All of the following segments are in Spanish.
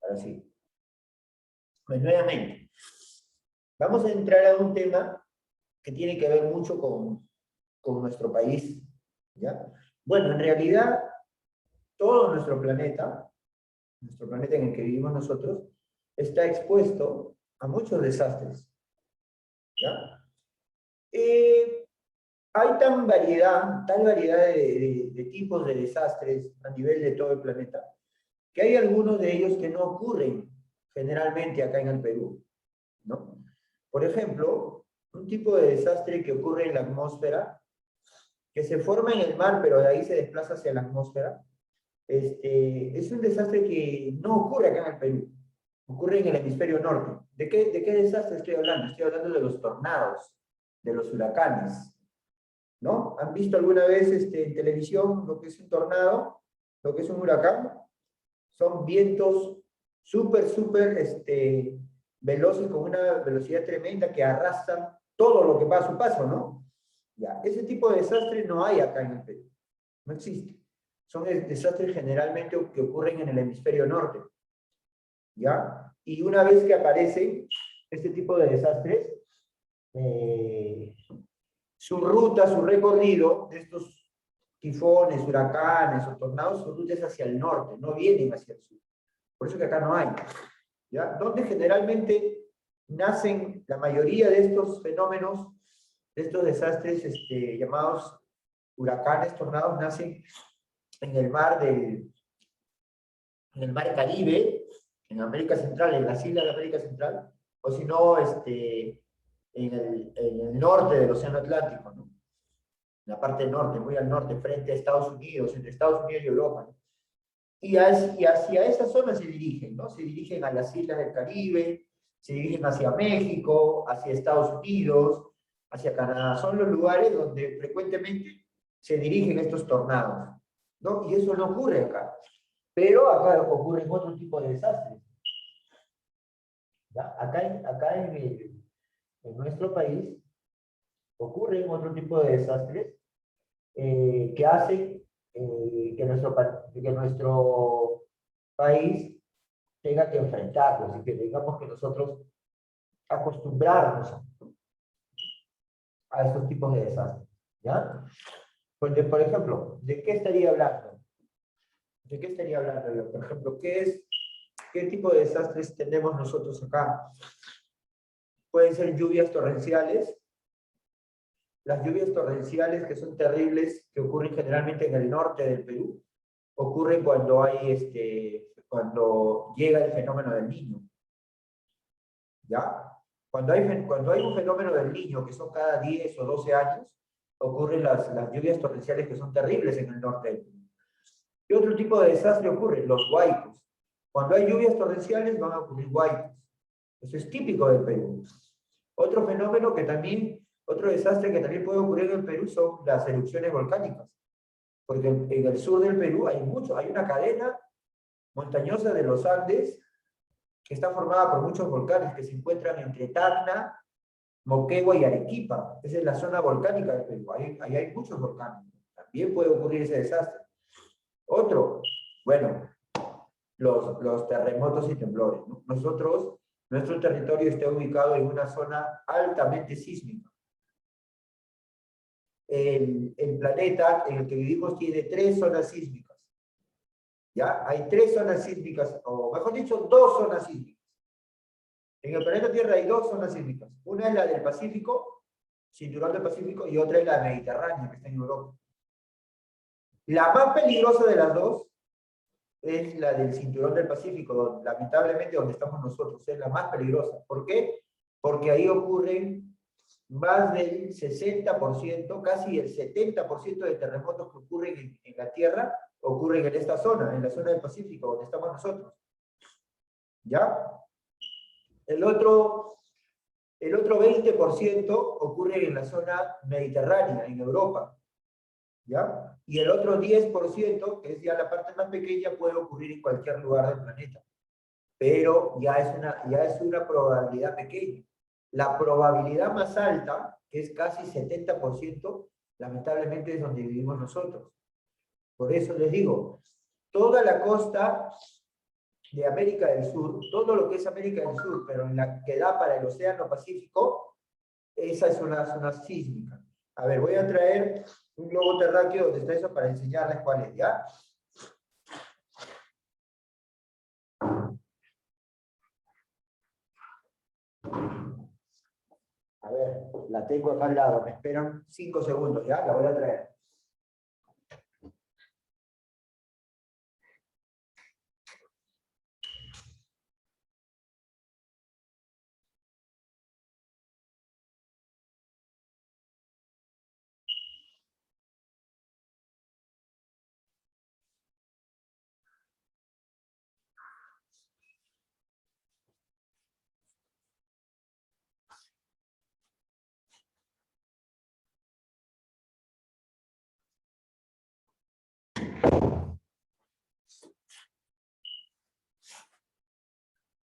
Así. Pues nuevamente, vamos a entrar a un tema que tiene que ver mucho con nuestro país, ¿ya? Bueno, en realidad, todo nuestro planeta en el que vivimos nosotros, está expuesto a muchos desastres, ¿ya? Hay tal variedad de tipos de desastres a nivel de todo el planeta, que hay algunos de ellos que no ocurren generalmente acá en el Perú, ¿no? Por ejemplo, un tipo de desastre que ocurre en la atmósfera, que se forma en el mar, pero de ahí se desplaza hacia la atmósfera, es un desastre que no ocurre acá en el Perú, ocurre en el hemisferio norte. ¿De qué desastre estoy hablando? Estoy hablando de los tornados, de los huracanes, ¿no? ¿Han visto alguna vez en televisión lo que es un tornado, lo que es un huracán? Son vientos súper veloces con una velocidad tremenda que arrastran todo lo que va a su paso, ¿no? Ya, ese tipo de desastre no hay acá en el Perú, no existe. Son desastres generalmente que ocurren en el hemisferio norte, ¿ya? Y una vez que aparecen este tipo de desastres, su ruta, su recorrido de estos tifones, huracanes o tornados, su ruta es hacia el norte, no vienen hacia el sur. Por eso que acá no hay, ¿ya? Donde generalmente nacen la mayoría de estos fenómenos, de estos desastres llamados huracanes, tornados, nacen en el mar Caribe, en América Central, en las islas de América Central, o si no, en el norte del Océano Atlántico, ¿no? En la parte norte, muy al norte, frente a Estados Unidos, entre Estados Unidos y Europa, ¿no? Y hacia esa zona se dirigen, ¿no? Se dirigen a las islas del Caribe, se dirigen hacia México, hacia Estados Unidos, hacia Canadá. Son los lugares donde frecuentemente se dirigen estos tornados, ¿no? Y eso no ocurre acá. Pero acá ocurren otro tipo de desastres, ¿ya? Acá en nuestro país ocurren otro tipo de desastres que hacen que nuestro país tenga que enfrentarlos y que digamos que nosotros acostumbrarnos a estos tipos de desastres, ¿ya? Pues por ejemplo, ¿de qué estaría hablando? ¿De qué estaría hablando yo? Por ejemplo, ¿qué tipo de desastres tenemos nosotros acá? Pueden ser lluvias torrenciales. Las lluvias torrenciales que son terribles, que ocurren generalmente en el norte del Perú, ocurren cuando llega el fenómeno del Niño, ¿ya? Cuando hay un fenómeno del Niño, que son cada 10 o 12 años, ocurren las lluvias torrenciales que son terribles en el norte del Perú. ¿Qué otro tipo de desastre ocurre? Los huaicos. Cuando hay lluvias torrenciales van a ocurrir huaicos. Eso es típico del Perú. Otro fenómeno otro desastre que también puede ocurrir en el Perú son las erupciones volcánicas. Porque en el sur del Perú hay una cadena montañosa de los Andes que está formada por muchos volcanes que se encuentran entre Tacna, Moquegua y Arequipa. Esa es la zona volcánica del Perú. Ahí hay muchos volcanes. También puede ocurrir ese desastre. Otro, bueno, los terremotos y temblores, ¿no? Nuestro territorio está ubicado en una zona altamente sísmica. El planeta en el que vivimos tiene 3 zonas sísmicas. ¿Ya? Hay 3 zonas sísmicas, o mejor dicho, 2 zonas sísmicas. En el planeta Tierra hay 2 zonas sísmicas. Una es la del Pacífico, cinturón del Pacífico, y otra es la Mediterránea, que está en Europa. La más peligrosa de las dos es la del cinturón del Pacífico, lamentablemente donde estamos nosotros, es la más peligrosa. ¿Por qué? Porque ahí ocurren más del 60%, casi el 70% de terremotos que ocurren en la Tierra, ocurren en esta zona, en la zona del Pacífico, donde estamos nosotros. ¿Ya? El otro 20% ocurre en la zona mediterránea, en Europa. ¿Ya? Y el otro 10%, que es ya la parte más pequeña, puede ocurrir en cualquier lugar del planeta. Pero ya es una probabilidad pequeña. La probabilidad más alta, que es casi 70%, lamentablemente es donde vivimos nosotros. Por eso les digo, toda la costa de América del Sur, todo lo que es América del Sur, pero en la que da para el Océano Pacífico, esa es una zona sísmica. A ver, voy a traer un globo terráqueo donde está eso para enseñarles cuál es, ¿ya? A ver, la tengo acá al lado, me esperan 5 segundos, ¿ya? La voy a traer.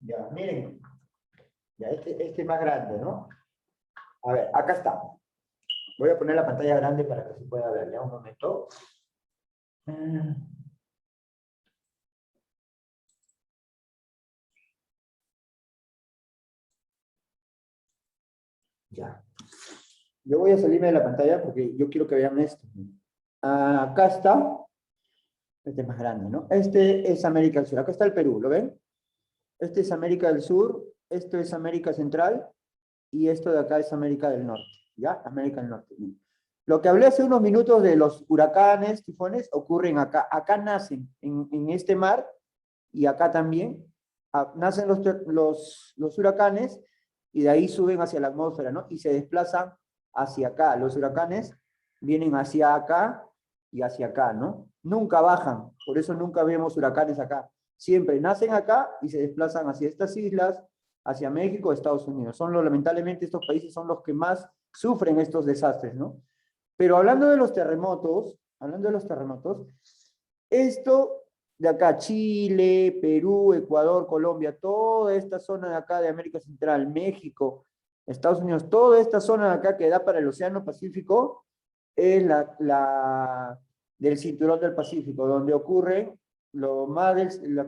Ya, miren. Ya, este es más grande, ¿no? A ver, acá está. Voy a poner la pantalla grande para que se pueda ver, ya un momento. Ya. Yo voy a salirme de la pantalla porque yo quiero que vean esto. Acá está. Este es más grande, ¿no? Este es América del Sur. Acá está el Perú, ¿lo ven? Este es América del Sur, esto es América Central y esto de acá es América del Norte, ¿ya? América del Norte. Lo que hablé hace unos minutos de los huracanes, tifones, ocurren acá. Acá nacen, en este mar, y acá también, nacen los huracanes y de ahí suben hacia la atmósfera, ¿no? Y se desplazan hacia acá. Los huracanes vienen hacia acá y hacia acá, ¿no? Nunca bajan, por eso nunca vemos huracanes acá. Siempre nacen acá y se desplazan hacia estas islas, hacia México, Estados Unidos. Lamentablemente estos países son los que más sufren estos desastres, ¿no? Pero hablando de los terremotos, esto de acá, Chile, Perú, Ecuador, Colombia, toda esta zona de acá de América Central, México, Estados Unidos, toda esta zona de acá que da para el Océano Pacífico, es del cinturón del Pacífico, donde ocurre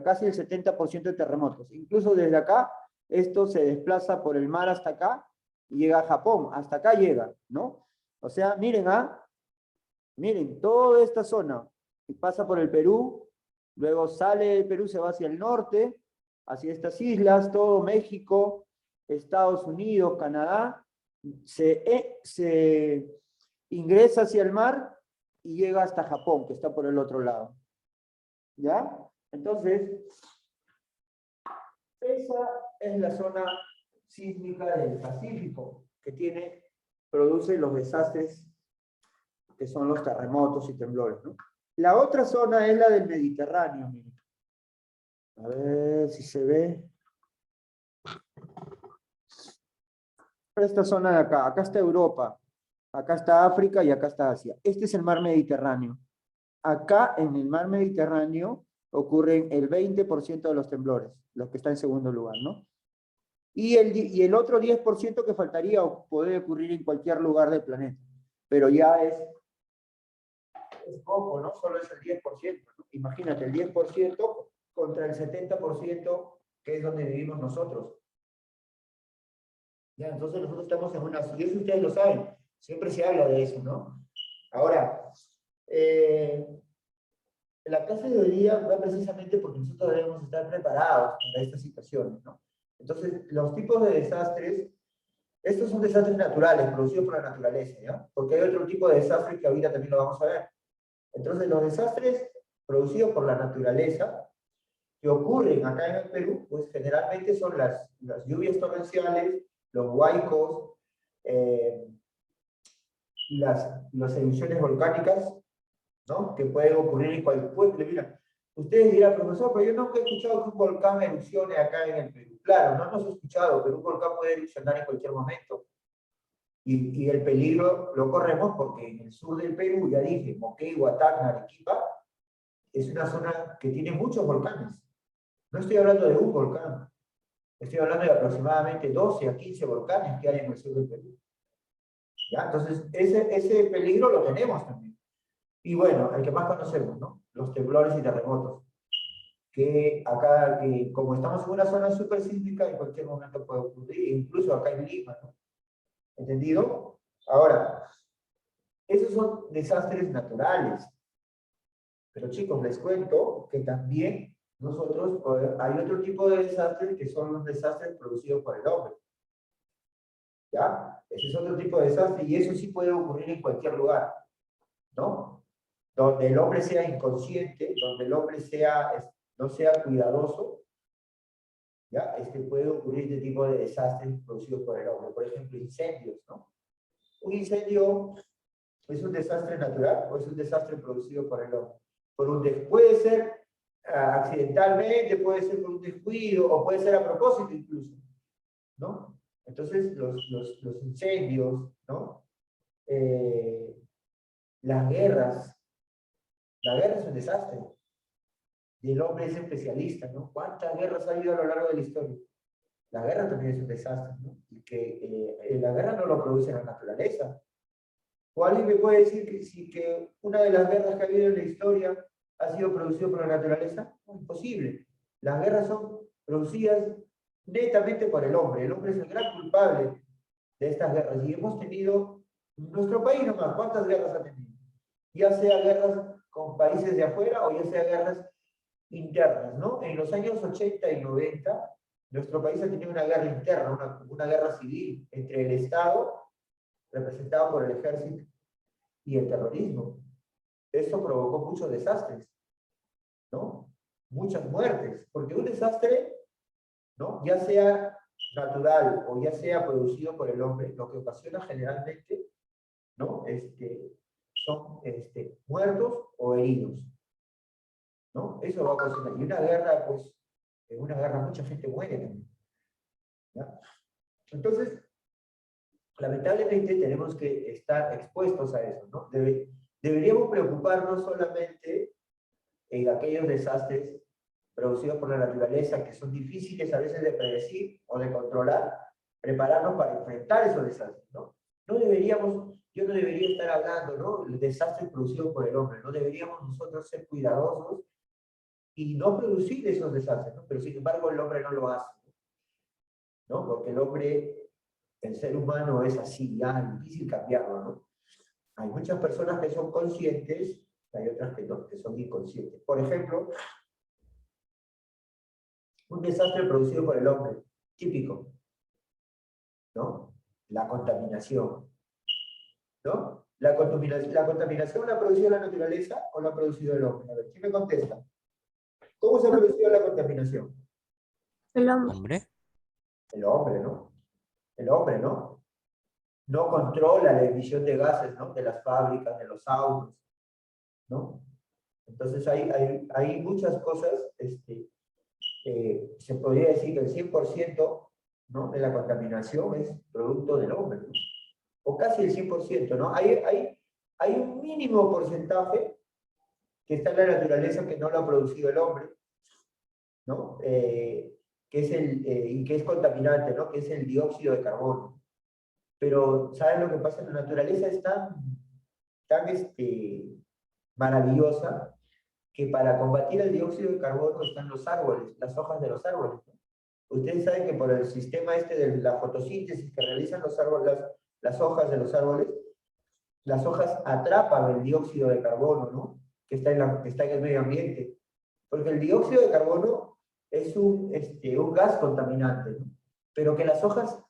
casi el 70% de terremotos. Incluso desde acá, esto se desplaza por el mar hasta acá y llega a Japón, hasta acá llega, ¿no? O sea, miren, toda esta zona pasa por el Perú, luego sale del Perú, se va hacia el norte, hacia estas islas, todo México, Estados Unidos, Canadá, se ingresa hacia el mar y llega hasta Japón, que está por el otro lado. ¿Ya? Entonces, esa es la zona sísmica del Pacífico, que produce los desastres que son los terremotos y temblores, ¿no? La otra zona es la del Mediterráneo, miren. A ver si se ve. Esta zona de acá, acá está Europa, acá está África y acá está Asia. Este es el mar Mediterráneo. Acá en el mar Mediterráneo ocurren el 20% de los temblores, los que está en segundo lugar, ¿no? Y el otro 10% que faltaría puede ocurrir en cualquier lugar del planeta, pero ya es poco, ¿no? Solo es el 10%, ¿no? Imagínate, el 10% contra el 70% que es donde vivimos nosotros. Ya, entonces nosotros estamos en una... Y eso ustedes lo saben, siempre se habla de eso, ¿no? Ahora, la clase de hoy día va precisamente porque nosotros debemos estar preparados para estas situaciones, ¿no? Entonces, los tipos de desastres, estos son desastres naturales, producidos por la naturaleza, ¿ya? Porque hay otro tipo de desastres que ahorita también lo vamos a ver. Entonces, los desastres producidos por la naturaleza que ocurren acá en el Perú, pues generalmente son las lluvias torrenciales, los huaicos, las erupciones volcánicas, ¿no? Que pueden ocurrir en cualquier pueblo. Mira, ustedes dirán, profesor, pero yo nunca he escuchado que un volcán erupcione acá en el Perú. Claro, no hemos escuchado, pero un volcán puede erupcionar en cualquier momento. Y el peligro lo corremos porque en el sur del Perú, ya dije, Moquegua, Tacna, Arequipa, es una zona que tiene muchos volcanes. No estoy hablando de un volcán, estoy hablando de aproximadamente 12 a 15 volcanes que hay en el sur del Perú. ¿Ya? Entonces, ese peligro lo tenemos también. Y bueno, el que más conocemos, ¿no? Los temblores y terremotos, que acá, que como estamos en una zona súper sísmica, en cualquier momento puede ocurrir, incluso acá en Lima, ¿no? ¿Entendido? Ahora, esos son desastres naturales. Pero chicos, les cuento que también nosotros, hay otro tipo de desastres que son los desastres producidos por el hombre. ¿Ya? Ese es otro tipo de desastre y eso sí puede ocurrir en cualquier lugar, ¿no? Donde el hombre sea inconsciente, donde el hombre no sea cuidadoso, ¿ya? Puede ocurrir este tipo de desastres producidos por el hombre. Por ejemplo, incendios, ¿no? Un incendio es un desastre natural o es un desastre producido por el hombre. Puede ser accidentalmente, puede ser por un descuido o puede ser a propósito incluso, ¿no? Entonces, los incendios, ¿no? Las guerras, la guerra es un desastre. Y el hombre es especialista, ¿no? ¿Cuántas guerras ha habido a lo largo de la historia? La guerra también es un desastre, ¿no? Y que la guerra no lo produce la naturaleza. ¿O alguien me puede decir que una de las guerras que ha habido en la historia ha sido producida por la naturaleza? No, imposible. Las guerras son producidas netamente por el hombre. El hombre es el gran culpable de estas guerras. Y hemos tenido, nuestro país nomás, ¿cuántas guerras ha tenido? Ya sea guerras con países de afuera o ya sea guerras internas, ¿no? En los años 80 y 90, nuestro país ha tenido una guerra interna, una guerra civil entre el Estado, representado por el ejército, y el terrorismo. Esto provocó muchos desastres, ¿no? Muchas muertes, porque un desastre, ¿no? Ya sea natural o ya sea producido por el hombre, lo que ocasiona generalmente, ¿no? Son muertos o heridos, ¿no? Eso va a ocasionar. Y una guerra, pues, en una guerra mucha gente muere también, ¿ya? Entonces, lamentablemente tenemos que estar expuestos a eso, ¿no? Deberíamos preocuparnos solamente en aquellos desastres producidos por la naturaleza que son difíciles a veces de predecir o de controlar, prepararnos para enfrentar esos desastres, ¿no? Yo no debería estar hablando, ¿no? El desastre producido por el hombre, no deberíamos nosotros ser cuidadosos y no producir esos desastres, ¿no? Pero sin embargo el hombre no lo hace, ¿no? Porque el hombre, el ser humano es así, ya difícil cambiarlo, ¿no? Hay muchas personas que son conscientes, hay otras que no, que son inconscientes. Por ejemplo, un desastre producido por el hombre, típico, ¿no? La contaminación, ¿no? La contaminación la ha producido la naturaleza o la ha producido el hombre. A ver, ¿quién me contesta? ¿Cómo se ha producido la contaminación? El hombre. ¿Hombre? El hombre, ¿no? El hombre, ¿no? No controla la emisión de gases, ¿no? De las fábricas, de los autos, ¿no? Entonces hay muchas cosas, se podría decir que el 100%, ¿no? De la contaminación es producto del hombre, ¿no? O casi el 100%, ¿no? Hay un mínimo porcentaje que está en la naturaleza que no lo ha producido el hombre, ¿no? Y que es contaminante, ¿no? Que es el dióxido de carbono. Pero, ¿saben lo que pasa? La naturaleza es tan maravillosa que para combatir el dióxido de carbono están los árboles, las hojas de los árboles, ¿no? Ustedes saben que por el sistema de la fotosíntesis que realizan los árboles, las hojas de los árboles, las hojas atrapan el dióxido de carbono, ¿no? Que está en el medio ambiente. Porque el dióxido de carbono es un gas contaminante, ¿no? Pero que las hojas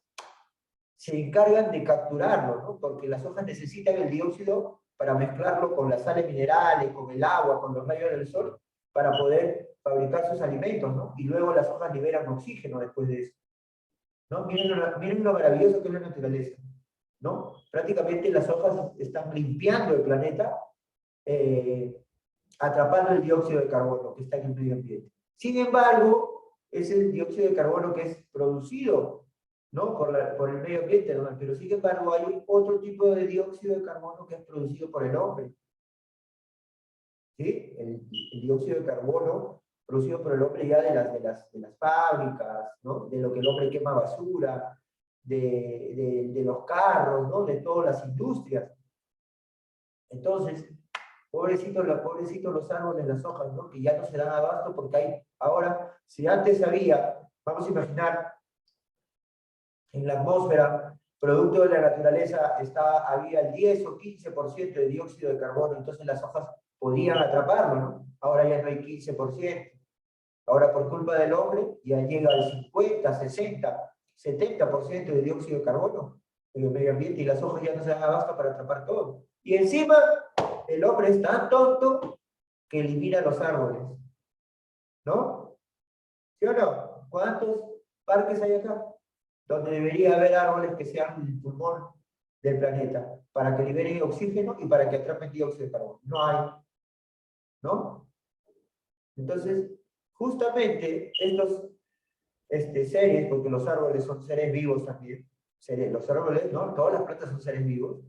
se encargan de capturarlo, ¿no? Porque las hojas necesitan el dióxido para mezclarlo con las sales minerales, con el agua, con los rayos del sol, para poder fabricar sus alimentos, ¿no? Y luego las hojas liberan oxígeno después de eso, ¿no? Miren lo maravilloso que es la naturaleza, ¿no? Prácticamente las hojas están limpiando el planeta, atrapando el dióxido de carbono que está en el medio ambiente. Sin embargo, es el dióxido de carbono que es producido, ¿no? por el medio ambiente, ¿no? Pero sin embargo hay otro tipo de dióxido de carbono que es producido por el hombre. ¿Sí? El dióxido de carbono producido por el hombre ya de las fábricas, ¿no? De lo que el hombre quema basura, de los carros, ¿no? De todas las industrias. Entonces, Pobrecitos los árboles, las hojas, ¿no? Que ya no se dan abasto porque hay, ahora, si antes había, vamos a imaginar, en la atmósfera, producto de la naturaleza, había el 10 o 15% de dióxido de carbono, entonces las hojas podían atraparlo, ¿no? Ahora ya no hay 15%. Ahora por culpa del hombre ya llega al 50, 60, 70% de dióxido de carbono en el medio ambiente y las hojas ya no se dan abasto para atrapar todo. Y encima el hombre es tan tonto que elimina los árboles, ¿no? ¿Sí o no? ¿Cuántos parques hay acá? Donde debería haber árboles que sean el pulmón del planeta, para que liberen oxígeno y para que atrapen dióxido de carbono. No hay, ¿no? Entonces, justamente estos seres, porque los árboles son seres vivos también, los árboles, ¿no? Todas las plantas son seres vivos,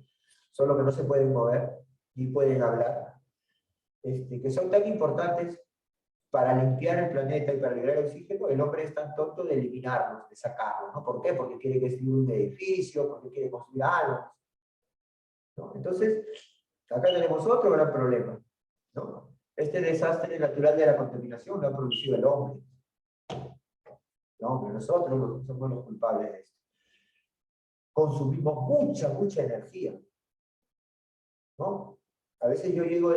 solo que no se pueden mover ni pueden hablar, que son tan importantes para limpiar el planeta y para liberar oxígeno. El hombre es tan tonto de eliminarlos, de sacarlos, ¿no? ¿Por qué? Porque quiere construir un edificio, porque quiere construir algo, ¿no? Entonces, acá tenemos otro gran problema, ¿no? Este desastre natural de la contaminación lo ha producido el hombre. No, nosotros somos los culpables de esto. Consumimos mucha energía, ¿no? A veces yo llego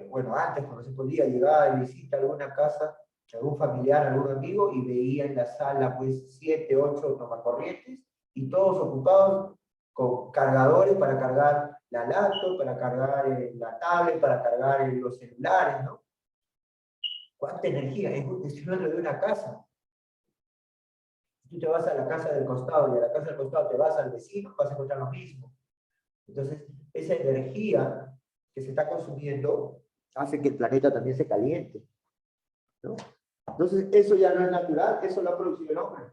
bueno, antes cuando se podía, llegaba de visita a alguna casa, algún familiar, algún amigo, y veía en la sala pues 7, 8 tomacorrientes, y todos ocupados con cargadores para cargar la laptop, para cargar la tablet, para cargar los celulares, ¿no? ¿Cuánta energía? Es dentro de una casa. Tú te vas a la casa del costado y a la casa del costado te vas al vecino, vas a encontrar lo mismo. Entonces, esa energía que se está consumiendo hace que el planeta también se caliente, ¿no? Entonces, eso ya no es natural, eso lo ha producido el hombre.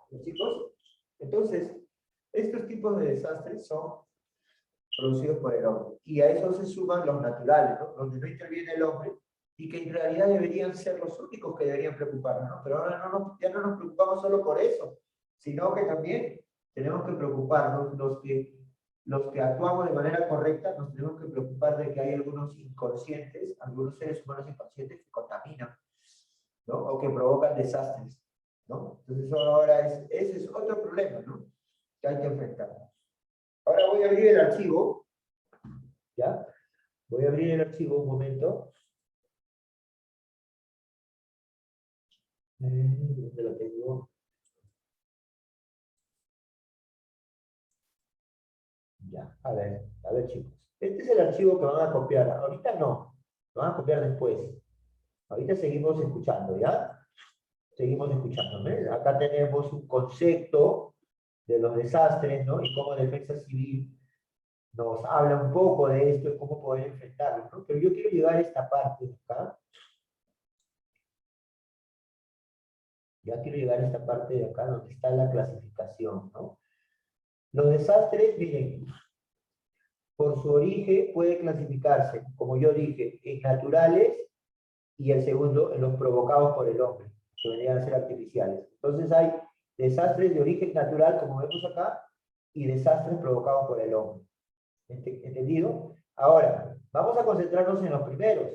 ¿Sí, chicos? Entonces, estos tipos de desastres son producidos por el hombre. Y a eso se suman los naturales, ¿no? Donde no interviene el hombre y que en realidad deberían ser los únicos que deberían preocuparnos, ¿no? Pero ahora ya no nos preocupamos solo por eso, sino que también tenemos que preocuparnos, los que actuamos de manera correcta, nos tenemos que preocupar de que hay algunos inconscientes, algunos seres humanos inconscientes que contaminan, ¿no? O que provocan desastres, ¿no? Entonces ahora ese es otro problema, ¿no? Que hay que enfrentar. Ahora voy a abrir el archivo, ¿ya? Voy a abrir el archivo un momento. ¿Dónde lo tengo? Ya, a ver chicos. Este es el archivo que van a copiar. Ahorita no, lo van a copiar después. Ahorita seguimos escuchando, ¿ya? Seguimos escuchando, ¿ves? Acá tenemos un concepto de los desastres, ¿no? Y cómo Defensa Civil nos habla un poco de esto y cómo poder enfrentarlo, ¿no? Pero yo quiero llegar a esta parte de acá. Ya quiero llegar a esta parte de acá donde está la clasificación, ¿no? Los desastres, miren, por su origen puede clasificarse, como yo dije, en naturales y el segundo, en los provocados por el hombre, que vendrían a ser artificiales. Entonces hay desastres de origen natural, como vemos acá, y desastres provocados por el hombre. ¿Entendido? Ahora, vamos a concentrarnos en los primeros,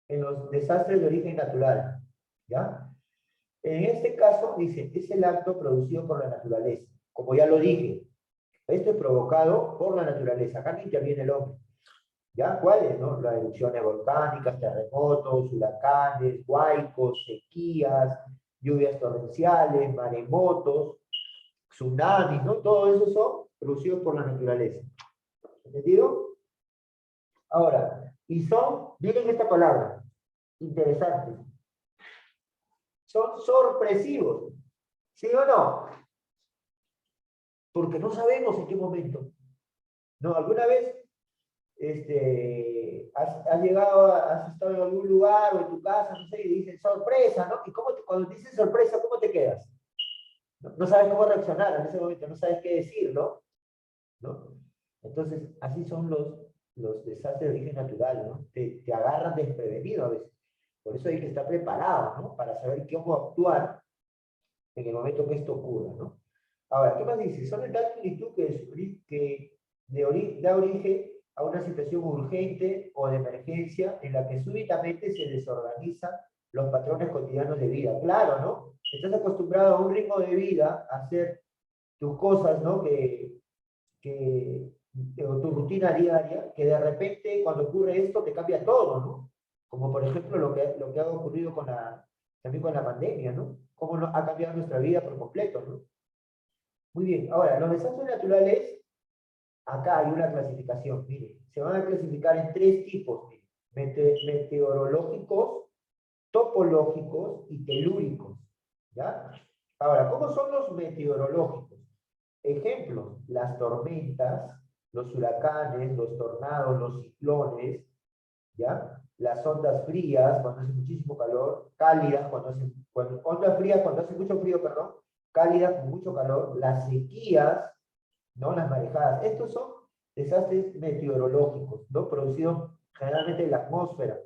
en los desastres de origen natural. ¿Ya? En este caso, dice, es el acto producido por la naturaleza. Como ya lo dije, esto es provocado por la naturaleza. Acá no interviene el hombre. ¿Ya? ¿Cuáles? ¿No? Las erupciones volcánicas, terremotos, huracanes, huaicos, sequías, lluvias torrenciales, maremotos, tsunamis, ¿no? Todo eso son producidos por la naturaleza. ¿Entendido? Ahora, y son, miren esta palabra, interesante, son sorpresivos, ¿sí o no? Porque no sabemos en qué momento. ¿No? ¿Alguna vez has llegado, has estado en algún lugar o en tu casa, no sé, y dicen sorpresa, ¿no? Y cuando te dicen sorpresa, ¿cómo te quedas? No sabes cómo reaccionar en ese momento, no sabes qué decir, ¿no? Entonces, así son los desastres de origen natural, ¿no? Te agarran desprevenido a veces. Por eso hay que estar preparado, ¿no? Para saber cómo actuar en el momento que esto ocurra, ¿no? Ahora, ¿qué más dice? Son de tal magnitud que da origen a una situación urgente o de emergencia en la que súbitamente se desorganizan los patrones cotidianos de vida. Claro, ¿no? Estás acostumbrado a un ritmo de vida, a hacer tus cosas, ¿no? O tu rutina diaria, que de repente cuando ocurre esto te cambia todo, ¿no? Como por ejemplo lo que ha ocurrido también con la pandemia, ¿no? Cómo ha cambiado nuestra vida por completo, ¿no? Muy bien, ahora, los desastres naturales, acá hay una clasificación, mire, se van a clasificar en tres tipos, mire, meteorológicos, topológicos y telúricos, ¿ya? Ahora, ¿cómo son los meteorológicos? Ejemplos, las tormentas, los huracanes, los tornados, los ciclones, ¿ya? Las ondas frías, cuando hace muchísimo calor, cálidas, ondas frías, cuando hace mucho frío, perdón, cálidas con mucho calor, las sequías, ¿no? Las marejadas. Estos son desastres meteorológicos, ¿no? Producidos generalmente en la atmósfera,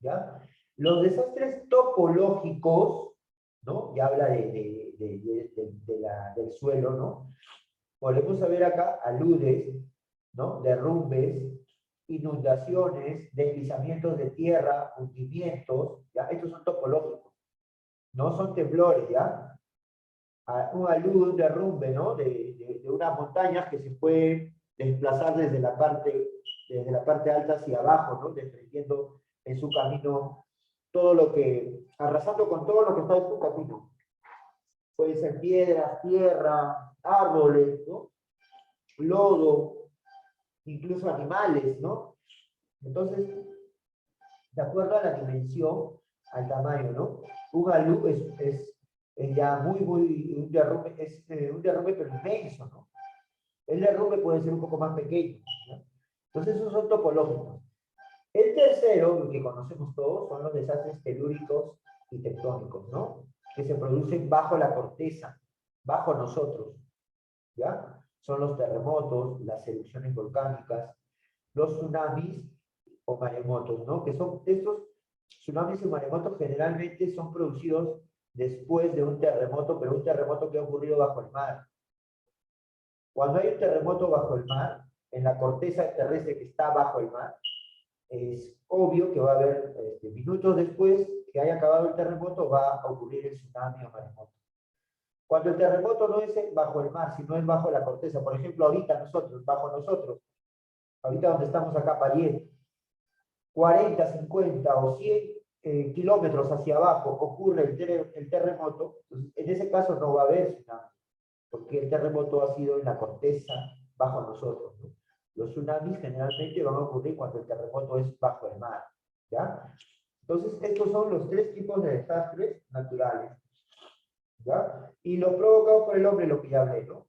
¿ya? Los desastres topológicos, ¿no? Ya habla del suelo, ¿no? Podemos ver acá aludes, ¿no? Derrumbes, inundaciones, deslizamientos de tierra, hundimientos, ¿ya? Estos son topológicos, no son temblores, ¿ya? Un alud, un derrumbe, ¿no? De unas montañas que se puede desplazar desde la parte alta hacia abajo, ¿no? Desprendiendo en su camino arrasando con todo lo que está en su camino. Pueden ser piedras, tierra, árboles, ¿no? Lodo, incluso animales, ¿no? Entonces, de acuerdo a la dimensión, al tamaño, ¿no? Un alud es ya un derrumbe pero inmenso, ¿no? El derrumbe puede ser un poco más pequeño, ¿no? Entonces, esos son topológicos. El tercero, el que conocemos todos, son los desastres telúricos y tectónicos, ¿no? Que se producen bajo la corteza, bajo nosotros, ¿ya? Son los terremotos, las erupciones volcánicas, los tsunamis o maremotos, ¿no? Que son estos tsunamis y maremotos generalmente son producidos después de un terremoto, pero un terremoto que ha ocurrido bajo el mar. Cuando hay un terremoto bajo el mar, en la corteza terrestre que está bajo el mar, es obvio que va a haber, minutos después que haya acabado el terremoto, va a ocurrir el tsunami o maremoto. Cuando el terremoto no es bajo el mar, sino es bajo la corteza, por ejemplo, bajo nosotros, ahorita donde estamos acá, Pariet, 40, 50 o 100 kilómetros hacia abajo ocurre el terremoto, entonces, en ese caso no va a haber tsunami, porque el terremoto ha sido en la corteza bajo nosotros, ¿no? Los tsunamis generalmente van a ocurrir cuando el terremoto es bajo el mar, ¿ya? Entonces, estos son los tres tipos de desastres naturales, ¿ya? Y los provocados por el hombre, lo que ya hablé, ¿no?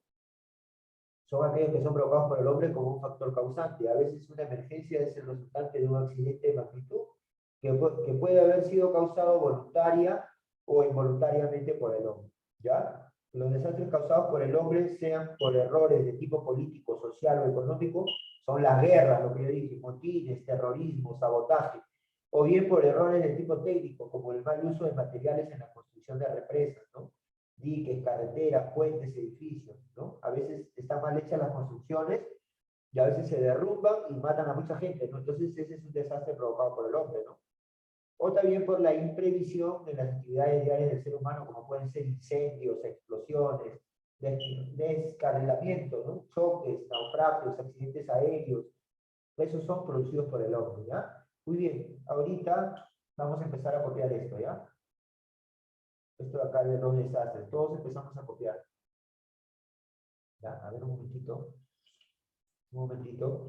Son aquellos que son provocados por el hombre como un factor causante. A veces una emergencia es el resultante de un accidente de magnitud que puede haber sido causado voluntaria o involuntariamente por el hombre, ¿ya? Los desastres causados por el hombre, sean por errores de tipo político, social o económico, son las guerras, lo que yo dije, motines, terrorismo, sabotaje, o bien por errores de tipo técnico, como el mal uso de materiales en la construcción de represas, ¿no? Diques, carreteras, puentes, edificios, ¿no? A veces están mal hechas las construcciones y a veces se derrumban y matan a mucha gente, ¿no? Entonces ese es un desastre provocado por el hombre, ¿no? O también por la imprevisión de las actividades diarias del ser humano, como pueden ser incendios, explosiones, descarrilamientos, ¿no? Choques, naufragios, accidentes aéreos. Esos son producidos por el hombre, ¿ya? Muy bien, ahorita vamos a empezar a copiar esto, ¿ya? Esto de acá de los desastres, todos empezamos a copiar. ¿Ya? A ver un momentito. Un momentito.